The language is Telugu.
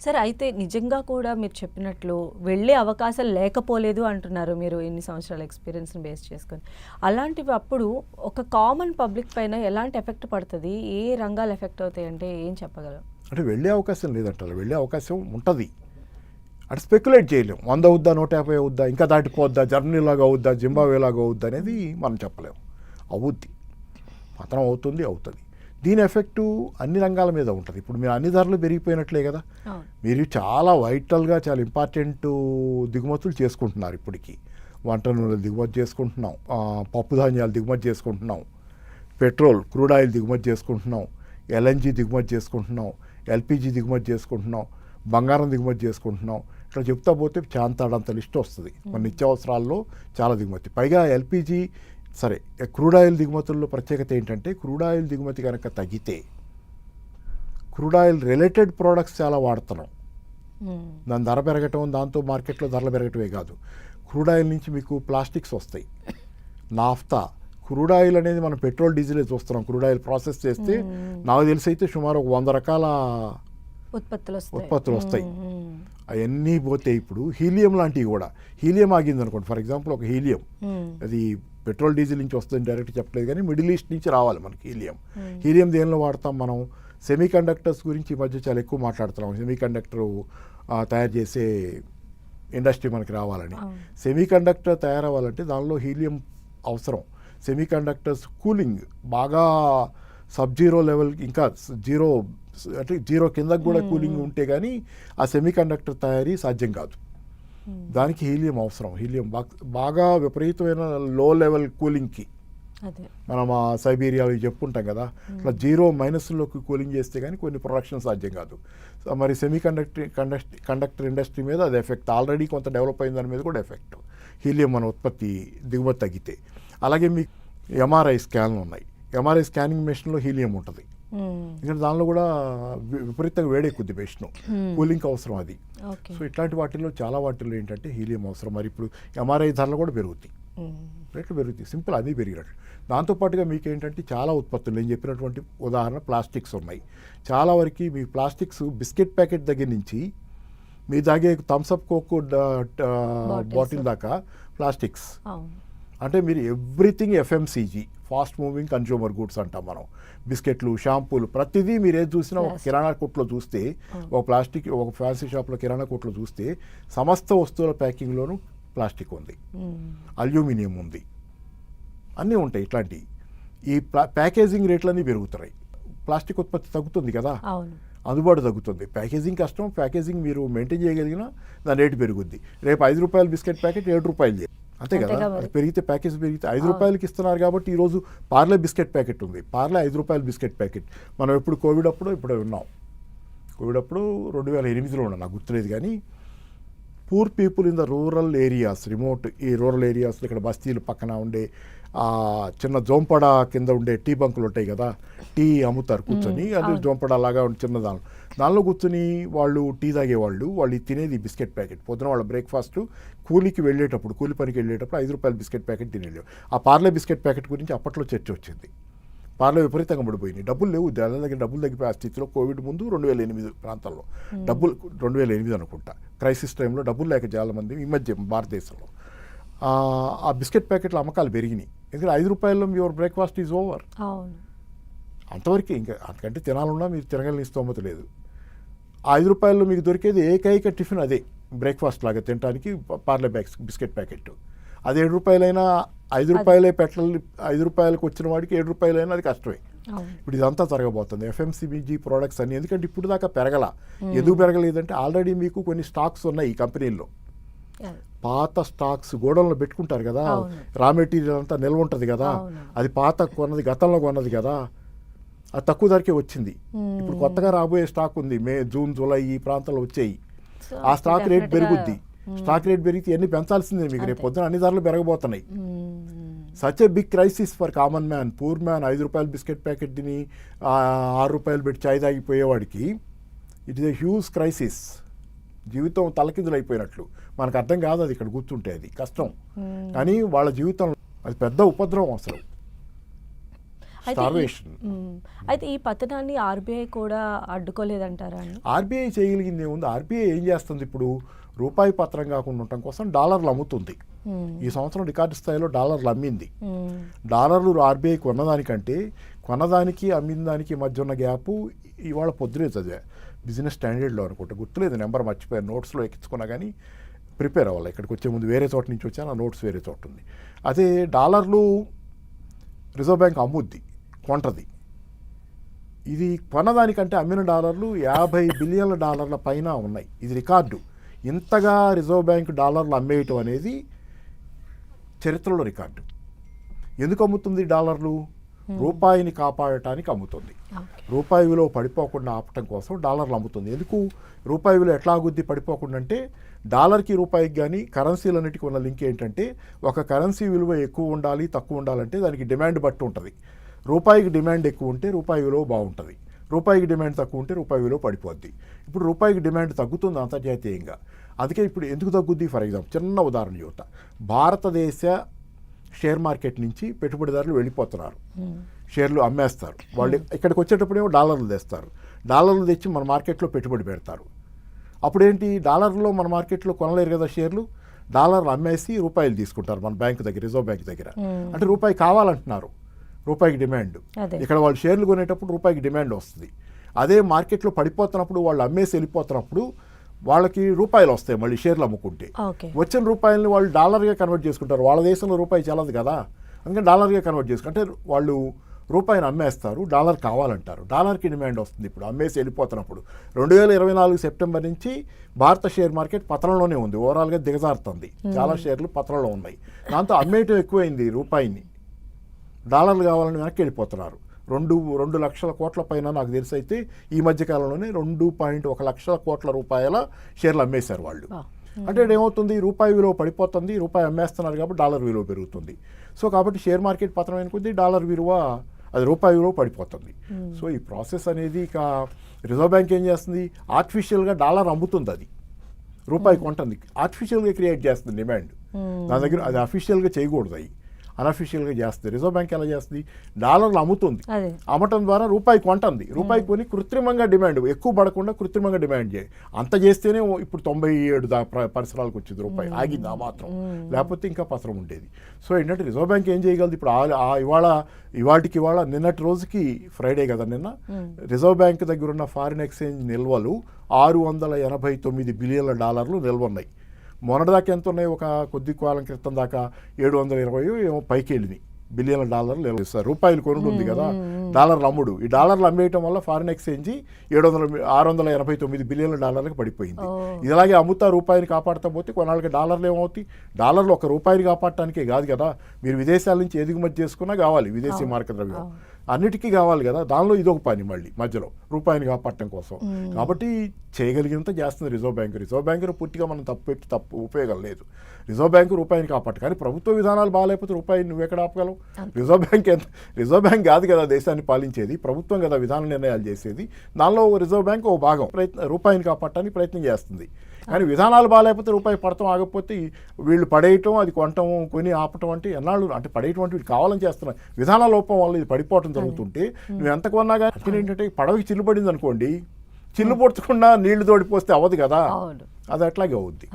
సరే అయితే నిజంగా కూడా మీరు చెప్పినట్లు వెళ్ళే అవకాశం లేకపోలేదు అంటున్నారు మీరు ఇన్ని సంవత్సరాల ఎక్స్పీరియన్స్ని బేస్ చేసుకొని. అలాంటివి అప్పుడు ఒక కామన్ పబ్లిక్ పైన ఎలాంటి ఎఫెక్ట్ పడుతుంది, ఏ రంగాలు ఎఫెక్ట్ అవుతాయి అంటే ఏం చెప్పగలరు? అంటే వెళ్ళే అవకాశం లేదంటారు, వెళ్ళే అవకాశం ఉంటుంది. అంటే స్పెక్యులేట్ చేయలేం, 100 అవుద్దా 150 అవుద్దా ఇంకా దాటిపోద్దా, జర్మనీలాగా అవుద్దా జింబాబ్వేలాగా అవుద్దా అనేది మనం చెప్పలేము. అవుద్ది, పతనం అవుతుంది. దీని ఎఫెక్టు అన్ని రంగాల మీద ఉంటుంది. ఇప్పుడు మీరు అన్ని ధరలు పెరిగిపోయినట్లే కదా, మీరు చాలా వైటల్గా చాలా ఇంపార్టెంట్ దిగుమతులు చేసుకుంటున్నారు. ఇప్పటికీ వంట నూనెలు దిగుమతి చేసుకుంటున్నాం, పప్పు ధాన్యాలు దిగుమతి చేసుకుంటున్నాం, పెట్రోల్ క్రూడ్ ఆయిల్ దిగుమతి చేసుకుంటున్నాం, ఎల్ఎన్జీ దిగుమతి చేసుకుంటున్నాం, ఎల్పిజి దిగుమతి చేసుకుంటున్నాం, బంగారం దిగుమతి చేసుకుంటున్నాం. ఇట్లా చెప్తా పోతే చాంతాడంత లిస్ట్ వస్తుంది. మన నిత్యావసరాల్లో చాలా దిగుమతి. పైగా ఎల్పిజి సరే, క్రూడ్ ఆయిల్ దిగుమతుల్లో ప్రత్యేకత ఏంటంటే క్రూడ్ ఆయిల్ దిగుమతి కనుక తగ్గితే క్రూడ్ ఆయిల్ రిలేటెడ్ ప్రోడక్ట్స్ చాలా వాడుతున్నాం. దాని ధర పెరగటం, దాంతో మార్కెట్లో ధరలు పెరగటమే కాదు, క్రూడ్ ఆయిల్ నుంచి మీకు ప్లాస్టిక్స్ వస్తాయి, నాఫ్తా. క్రూడ్ ఆయిల్ అనేది మనం పెట్రోల్ డీజిలే చూస్తున్నాం. క్రూడ్ ఆయిల్ ప్రాసెస్ చేస్తే నాకు తెలిసి అయితే సుమారు 100 రకాల ఉత్పత్తులు వస్తాయి. అవన్నీ పోతే ఇప్పుడు హీలియం లాంటివి కూడా, హీలియం ఆగింది అనుకోండి ఫర్ ఎగ్జాంపుల్, ఒక హీలియం అది పెట్రోల్ డీజిల్ నుంచి వస్తుంది డైరెక్ట్ చెప్పలేదు కానీ మిడిల్ ఈస్ట్ నుంచి రావాలి మనకి హీలియం దేనిలో వాడతాం మనం? సెమీ కండక్టర్స్ గురించి ఈ మధ్య చాలా ఎక్కువ మాట్లాడుతున్నాం. సెమీ కండక్టర్ తయారు చేసే ఇండస్ట్రీ మనకి రావాలని. సెమీ కండక్టర్ తయారవ్వాలంటే దానిలో హీలియం అవసరం. సెమీ కండక్టర్స్ కూలింగ్ బాగా సబ్ జీరో లెవెల్, ఇంకా జీరో అంటే జీరో కిందకు కూడా కూలింగ్ ఉంటే కానీ ఆ సెమీ కండక్టర్ తయారీ సాధ్యం కాదు. దానికి హీలియం అవసరం. హీలియం బాగా విపరీతమైన లో లెవెల్ కూలింగ్కి మనం సైబీరియాలో చెప్పుకుంటాం కదా, అట్లా జీరో మైనస్లోకి కూలింగ్ చేస్తే కానీ కొన్ని ప్రొడక్షన్ సాధ్యం కాదు. మరి సెమీ కండక్టర్ ఇండస్ట్రీ మీద అది ఎఫెక్ట్. ఆల్రెడీ కొంత డెవలప్ అయిన దాని మీద కూడా ఎఫెక్ట్ హీలియం మన ఉత్పత్తి దిగుమతి తగ్గితే. అలాగే మీకు ఎంఆర్ఐ స్కాన్లు ఉన్నాయి. ఎంఆర్ఐ స్కానింగ్ మెషిన్లో హీలియం ఉంటుంది. ఎందుకంటే దానిలో కూడా విపరీతంగా వేడెక్కుద్ది మెషిన్, కూలింగ్ అవసరం అది. సో ఇట్లాంటి వాటిల్లో చాలా వాటిల్లో ఏంటంటే హీలియం అవసరం. మరి ఇప్పుడు ఎంఆర్ఐ ధరలు కూడా పెరుగుతాయి, రేట్లు పెరుగుతాయి, సింపుల్ అది పెరిగినట్లు. దాంతోపాటుగా మీకు ఏంటంటే చాలా ఉత్పత్తులు నేను చెప్పినటువంటి ఉదాహరణ ప్లాస్టిక్స్ ఉన్నాయి. చాలా వరకు మీ ప్లాస్టిక్స్ బిస్కెట్ ప్యాకెట్ దగ్గర నుంచి మీ తాగే థమ్స్అప్ కోక్ బాటిల్ దాకా ప్లాస్టిక్స్. అంటే మీరు everything FMCG, fast moving consumer goods అంటాం మనం. బిస్కెట్లు, షాంపూలు, ప్రతిదీ మీరు ఏది చూసినా ఒక కిరాణా కొట్లో చూస్తే, ఒక ప్లాస్టిక్, ఒక ఫ్యాన్సీ షాప్లో కిరాణా కొట్లో చూస్తే సమస్త వస్తువుల ప్యాకింగ్లోనూ ప్లాస్టిక్ ఉంది, అల్యూమినియం ఉంది, అన్నీ ఉంటాయి. ఇట్లాంటివి ఈ ప్యాకేజింగ్ రేట్లన్నీ పెరుగుతున్నాయి. ప్లాస్టిక్ ఉత్పత్తి తగ్గుతుంది కదా, అందుబాటు తగ్గుతుంది. ప్యాకేజింగ్ కష్టం, ప్యాకేజింగ్ మీరు మెయింటైన్ చేయగలిగినా దాని రేటు పెరుగుద్ది. రేపు 5 రూపాయల బిస్కెట్ ప్యాకెట్ 7 రూపాయలు, అంతే కదా. అది పెరిగితే ప్యాకేజ్ పెరిగితే 5 రూపాయలకి ఇస్తున్నారు కాబట్టి ఈరోజు పార్లే బిస్కెట్ ప్యాకెట్ ఉంది. పార్లే 5 రూపాయల బిస్కెట్ ప్యాకెట్. మనం ఎప్పుడు కోవిడ్ అప్పుడు ఉన్నాం. కోవిడ్ అప్పుడు 2008లో ఉన్నాం, నాకు గుర్తులేదు. కానీ poor people in the rural areas, remote ఈ రూరల్ ఏరియాస్లో ఇక్కడ బస్తీలు పక్కన ఉండే చిన్న జోంపడ కింద ఉండే టీ బంకులు ఉంటాయి కదా, టీ అమ్ముతారు కూర్చొని. అది జోంపడ లాగా చిన్న దానిలో కూర్చొని వాళ్ళు టీ తాగేవాళ్ళు. వాళ్ళు తినేది బిస్కెట్ ప్యాకెట్. పొద్దున వాళ్ళ బ్రేక్ఫాస్ట్ కూలికి వెళ్ళేటప్పుడు, కూలి పనికి వెళ్ళేటప్పుడు 5 రూపాయల బిస్కెట్ ప్యాకెట్ తినేలేవు. ఆ పార్లే బిస్కెట్ ప్యాకెట్ గురించి అప్పట్లో చర్చ వచ్చింది. పార్లే విపరీతంగా పడిపోయినాయి, డబ్బులు లేవు, దాని దగ్గర డబ్బులు తగ్గిపోయి ఆ స్థితిలో కోవిడ్ ముందు 2008 ప్రాంతంలో డబ్బులు, 2008 అనుకుంటా, క్రైసిస్ టైంలో డబ్బులు లేక చాలా మంది ఈ మధ్య భారతదేశంలో ఆ బిస్కెట్ ప్యాకెట్ల అమ్మకాలు పెరిగినాయి. ఎందుకంటే 5 రూపాయల్లో యువర్ బ్రేక్ఫాస్ట్ ఈజ్ ఓవర్. అంతవరకు ఇంకా అంతకంటే తినాలన్నా మీరు తినగలని స్తోమత లేదు. ఆ 5 రూపాయల్లో మీకు దొరికేది ఏకైక టిఫిన్ అదే, బ్రేక్ఫాస్ట్ లాగా తినడానికి పార్లే బిస్కెట్ ప్యాకెట్. అది 7 రూపాయలైనా 5 రూపాయలే పెట్టాలి. 5 రూపాయలకు వచ్చిన వాడికి 7 రూపాయలైనా అది కష్టమే. ఇప్పుడు ఇదంతా జరగబోతుంది ఎఫ్ఎంసీబీజీ ప్రోడక్ట్స్ అన్ని. ఎందుకంటే ఇప్పుడు దాకా పెరగల. ఎందుకు పెరగలేదంటే ఆల్రెడీ మీకు కొన్ని స్టాక్స్ ఉన్నాయి ఈ కంపెనీల్లో. పాత స్టాక్స్ గోడౌన్లో పెట్టుకుంటారు కదా, రా మెటీరియల్ అంతా నిల్వ ఉంటుంది కదా, అది పాత కొన్నది, గతంలో కొన్నది కదా, అది తక్కువ ధరకే వచ్చింది. ఇప్పుడు కొత్తగా రాబోయే స్టాక్ ఉంది, మే, జూన్, జూలై ఈ ప్రాంతంలో వచ్చాయి. ఆ స్టాక్ రేట్ పెరుగుద్ది. స్టాక్ రేట్ పెరిగితే ఎన్ని పెంచాల్సిందే మీకు. రేపు పొద్దున అన్ని ధరలు పెరగబోతున్నాయి. Such a big crisis for common man, poor man. 5 రూపాయల బిస్కెట్ ప్యాకెట్ తిని 6 రూపాయలు పెట్టి చాయ్ తాగిపోయేవాడికి it is a huge crisis. జీవితం తలకిందులు అయిపోయినట్లు. మనకు అర్థం కాదు అది, ఇక్కడ కూర్చుంటే అది కష్టం. కానీ వాళ్ళ జీవితం అది పెద్ద ఉపద్రవం అసలు. స్టార్వేషన్. అయితే ఈ పతనాన్ని ఆర్బీఐ కూడా అడ్డుకోలేదంటారా అండి? ఆర్బీఐ చేయగలిగింది ఏముంది? ఆర్బీఐ ఏం చేస్తుంది ఇప్పుడు? రూపాయి పత్రం కాకుండా ఉండటం కోసం డాలర్లు అమ్ముతుంది. ఈ సంవత్సరం రికార్డు స్థాయిలో డాలర్లు అమ్మింది. డాలర్లు ఆర్బీఐ కొన్నదానికంటే కొన్నదానికి అమ్మిన దానికి మధ్య ఉన్న గ్యాపు ఇవాళ పొద్దునే చదివా, బిజినెస్ స్టాండర్డ్లో అనుకుంటా, గుర్తులేదు, నెంబర్ మర్చిపోయాను, నోట్స్లో ఎక్కించుకున్నా కానీ ప్రిపేర్ అవ్వాలి. ఇక్కడికి వచ్చే ముందు వేరే చోట నుంచి వచ్చాను, ఆ నోట్స్ వేరే చోట ఉంది. అదే డాలర్లు రిజర్వ్ బ్యాంక్ అమ్ముద్ది, కొంటది. ఇది కొన్నదానికంటే అమ్మిన డాలర్లు 50 బిలియన్ల డాలర్ల పైన ఉన్నాయి. ఇది రికార్డు. ఇంతగా రిజర్వ్ బ్యాంక్ డాలర్లు అమ్మేయటం అనేది చరిత్రలో రికార్డు. ఎందుకు అమ్ముతుంది డాలర్లు? రూపాయిని కాపాడటానికి అమ్ముతుంది. రూపాయి విలువ పడిపోకుండా ఆపటం కోసం డాలర్లు అమ్ముతుంది. ఎందుకు రూపాయి విలువ ఎట్లా అగుద్ది పడిపోకుండా అంటే, డాలర్కి రూపాయికి కానీ కరెన్సీలన్నిటికీ ఉన్న లింక్ ఏంటంటే, ఒక కరెన్సీ విలువ ఎక్కువ ఉండాలి తక్కువ ఉండాలంటే దానికి డిమాండ్ బట్టి ఉంటుంది. రూపాయికి డిమాండ్ ఎక్కువ ఉంటే రూపాయి విలువ బాగుంటుంది, రూపాయికి డిమాండ్ తక్కువ ఉంటే రూపాయి విలువ పడిపోద్ది. ఇప్పుడు రూపాయికి డిమాండ్ తగ్గుతుంది అంతర్జాతీయంగా. అందుకే ఇప్పుడు ఎందుకు తగ్గుద్ది? ఫర్ ఎగ్జాంపుల్ చిన్న ఉదాహరణ చెబుతా. భారతదేశ షేర్ మార్కెట్ నుంచి పెట్టుబడిదారులు వెళ్ళిపోతున్నారు, షేర్లు అమ్మేస్తారు. వాళ్ళు ఇక్కడికి వచ్చేటప్పుడేమో డాలర్లు తెస్తారు, డాలర్లు తెచ్చి మన మార్కెట్లో పెట్టుబడి పెడతారు. అప్పుడేంటి, డాలర్లో మన మార్కెట్లో కొనలేరు కదా షేర్లు, డాలర్లు అమ్మేసి రూపాయలు తీసుకుంటారు మన బ్యాంకు దగ్గర, రిజర్వ్ బ్యాంక్ దగ్గర. అంటే రూపాయి కావాలంటున్నారు, రూపాయికి డిమాండ్. ఇక్కడ వాళ్ళు షేర్లు కొనేటప్పుడు రూపాయికి డిమాండ్ వస్తుంది. అదే మార్కెట్లో పడిపోతున్నప్పుడు వాళ్ళు అమ్మేసి వెళ్ళిపోతున్నప్పుడు వాళ్ళకి రూపాయలు వస్తాయి మళ్ళీ షేర్లు అమ్ముకుంటే. వచ్చిన రూపాయలని వాళ్ళు డాలర్గా కన్వర్ట్ చేసుకుంటారు. వాళ్ళ దేశంలో రూపాయి చెల్లదు కదా, అందుకని డాలర్గా కన్వర్ట్ చేసుకుంటే వాళ్ళు రూపాయిని అమ్మేస్తారు, డాలర్ కావాలంటారు, డాలర్కి డిమాండ్ వస్తుంది. ఇప్పుడు అమ్మేసి వెళ్ళిపోతున్నప్పుడు 2024 సెప్టెంబర్ నుంచి భారత షేర్ మార్కెట్ పతనంలోనే ఉంది, ఓవరాల్గా దిగజారుతుంది. చాలా షేర్లు పతనంలో ఉన్నాయి. దాంతో అమ్మేయటం ఎక్కువైంది, రూపాయిని డాలర్లు కావాలని వెనక్కి వెళ్ళిపోతున్నారు. 2 లక్షల కోట్ల పైన నాకు తెలిసి అయితే ఈ మధ్యకాలంలోనే 2.1 లక్షల కోట్ల రూపాయల షేర్లు అమ్మేశారు వాళ్ళు. అంటే ఏమవుతుంది, రూపాయి విలువ పడిపోతుంది, రూపాయి అమ్మేస్తున్నారు కాబట్టి డాలర్ విలువ పెరుగుతుంది. సో కాబట్టి షేర్ మార్కెట్ పతనమైన కొద్దీ డాలర్ విలువ, అది రూపాయి విలువ పడిపోతుంది. సో ఈ ప్రాసెస్ అనేది ఇక రిజర్వ్ బ్యాంక్ ఏం చేస్తుంది, ఆర్టిఫిషియల్గా డాలర్ అమ్ముతుంది, అది రూపాయి కొంటుంది, ఆర్టిఫిషియల్గా క్రియేట్ చేస్తుంది డిమాండ్. నా దగ్గర అది అఫీషియల్గా చేయకూడదు, అవి అన్అఫీషియల్గా చేస్తుంది. రిజర్వ్ బ్యాంక్ ఎలా చేస్తుంది, డాలర్లు అమ్ముతుంది, అమ్మటం ద్వారా రూపాయి కొంటుంది, రూపాయి కొని కృత్రిమంగా డిమాండ్ ఎక్కువ పడకుండా కృత్రిమంగా డిమాండ్ చేయాలి. అంత చేస్తేనే ఇప్పుడు 97 పరిసరాలకు వచ్చింది, రూపాయి ఆగింది ఆ మాత్రం, లేకపోతే ఇంకా పత్రం ఉండేది. సో ఏంటంటే రిజర్వ్ బ్యాంక్ ఏం చేయగలదు ఇప్పుడు, ఇవాళ నిన్నటి రోజుకి ఫ్రైడే కదా నిన్న, రిజర్వ్ బ్యాంక్ దగ్గర ఉన్న ఫారిన్ ఎక్స్చేంజ్ నిల్వలు 689 బిలియన్ల డాలర్లు నిల్వ ఉన్నాయి. మొన్నటిదాకా ఎంత ఉన్నాయి, ఒక కొద్ది కాలం క్రితం దాకా 720 ఏమో పైకి వెళ్ళినాయి బిలియన్ల డాలర్లు నిల్వస్తారు. రూపాయలు కొనుడు ఉంది కదా, డాలర్లు అమ్ముడు. ఈ డాలర్లు అమ్మేయటం వల్ల ఫారిన్ ఎక్స్చేంజ్ 689 బిలియన్ల డాలర్లకు పడిపోయింది. ఇలాగే అమ్ముతా రూపాయిని కాపాడుతా పోతే కొన్నాళ్ళకి డాలర్లు ఏమవుతాయి, డాలర్లు ఒక రూపాయిని కాపాడటానికే కాదు కదా, మీరు విదేశాల నుంచి ఎగుమతి చేసుకున్నా కావాలి, విదేశీ మార్కెట్ ద్రవ్యం అన్నిటికీ కావాలి కదా, దానిలో ఇదొక పని మళ్ళీ మధ్యలో రూపాయిని కాపాడటం కోసం. కాబట్టి చేయగలిగినంత చేస్తుంది రిజర్వ్ బ్యాంకు. రిజర్వ్ బ్యాంకును పూర్తిగా మనం తప్పు ఉపయోగం లేదు. రిజర్వ్ బ్యాంకు రూపాయిని కాపాడు, కానీ ప్రభుత్వ విధానాలు బాగాలేకపోతే రూపాయిని నువ్వు ఎక్కడ ఆపగలవు? రిజర్వ్ బ్యాంక్ కాదు కదా దేశాన్ని పాలించేది, ప్రభుత్వం కదా విధాన నిర్ణయాలు చేసేది. దానిలో రిజర్వ్ బ్యాంక్ ఓ భాగం రూపాయిని కాపాడటానికి ప్రయత్నం చేస్తుంది. కానీ విధానాలు బాగాలేకపోతే రూపాయి పడటం ఆగకపోతే వీళ్ళు పడేయటం, అది కొనటం, కొని ఆపటం అంటే ఎన్నాళ్ళు, అంటే పడేయటం అంటే వీళ్ళు కావాలని చేస్తున్నారు. విధానాల లోపం వల్ల ఇది పడిపోవటం జరుగుతుంటే నువ్వు ఎంత కొన్నా కానీ ఏంటంటే పడవకి చిల్లు పడింది అనుకోండి, చిల్లు పొడుచుకుండా నీళ్లు తోడిపోస్తే అవ్వదు కదా, అది అట్లాగే అవుద్ది.